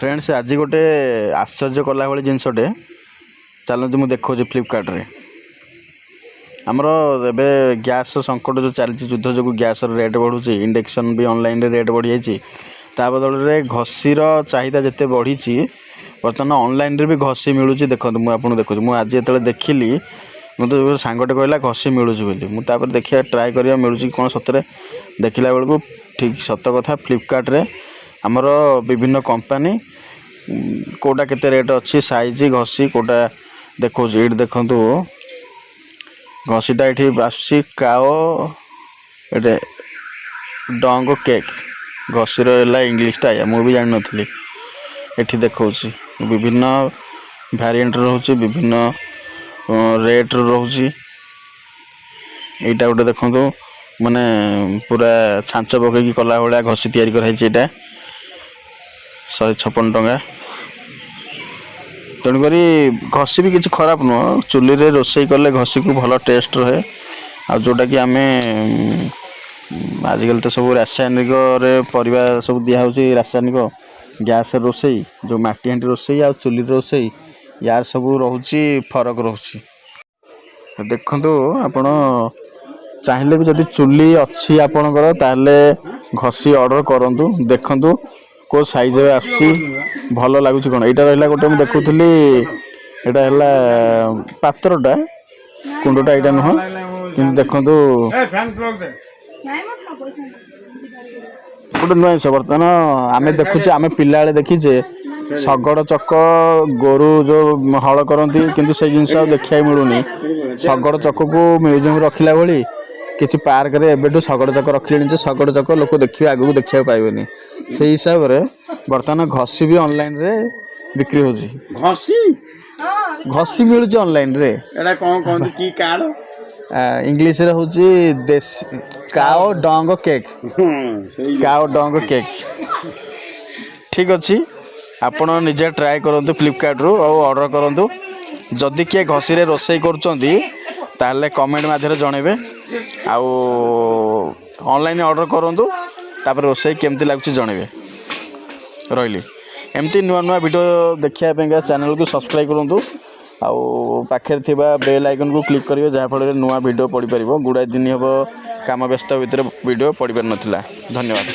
Friends आज गोटे आश्चर्य कला भाई जिनसटे चलते मुझे देखा फ्लिपकार्ट रे आमर ए गैस संकट जो चलती युद्ध जो गैस रेट बढ़ुची इंडक्शन भी ऑनलाइन रेट बढ़ी जाइए ता बदल में घसीर चाहिदा जिते बढ़ी बर्तमान ऑनलाइन रे भी घसी मिलूँ देखो मुझे देखुँ मुझे आज जो देखिली मतलब सांगटे कहला घसी मिलूँ बोली मुझे देखिए ट्राए करिया मिलूँ कौन सतरे देखला बेलू ठीक सत कथा फ्लिपकार्ट रे आमर विभिन्न कंपनी कोटा केते रेट अच्छी साइज घसी कोटा देखो ये देखु घसीटा ये आसूँ काओ ये डंग केक घसीर इंग्लीशटा या मुझे भी जानी नी ये देखा विभिन्न वेरिएंट रोचे विभिन्न रेट रोचे यहाँ गोटे देखु माने पूरा छांच पकईकी कला भाया घसी तैयारी कराई 156 टंका तेणुक घसी भी किसी खराब नुह चुली रे रोसई कले घसी को भल टेस्ट रहे आ जोटा कि आम आजिकल तो सब रासायनिक परिवा सब दिखाई रासायनिक गैस रोसई जो माटी हांडी रोसई आ चुली रोसई यार सब रोची फरक रोची देखु आपण चाहिए भी जदि चुली अच्छी आपणकर ताले घसी ऑर्डर करूँ देखु को साइज आसी भल लगुच कौन यहाँ रहा गोटे मुझे देखुली यहाँ है पात्रटा कुंडटा यहाँ नुह कि देखु गोटे नुआ जिस बर्तमान आम देखुचे आम पिला देखीचे शगड़ चक गोरु जो हल करती किंतु से जिनस देखा मिलूनी शगड़ चक को म्यूजियम रखला भली किसी पार्क रे एबेठू शगड़ चक रखिले शगड़ चक लोक देखिए आगू देखा पाइबनी से हिसाब से बर्तमान घसी भी ऑनलाइन रे बिक्री होची घसी मिलूची ऑनलाइन रे एटा कोन कोन की कार्ड इंग्लिश रे होची देसी काओ डंग केक काओ डंग केक ठीक अच्छी आपण निजे ट्राए करंतु फ्लिपकार्ट रू और ऑर्डर करंतु जदि किए घसी रे रोसई करचंदी ताले कमेंट माध्यम जनइबे आउ ऑनलाइन ऑर्डर करंतु तापर रोसई केमती लागुची जनइबे रही एमती नुआ नुआ वीडियो देखा चैनल को सब्सक्राइब करूँ आउ पाखे थिबा बेल आइकन को क्लिक करियो जहाँ फल नुआ वीडियो पढ़ी पार गुड़ाए दिन हम काम व्यस्त भितर वीडियो पढ़ी पार नथिला धन्यवाद।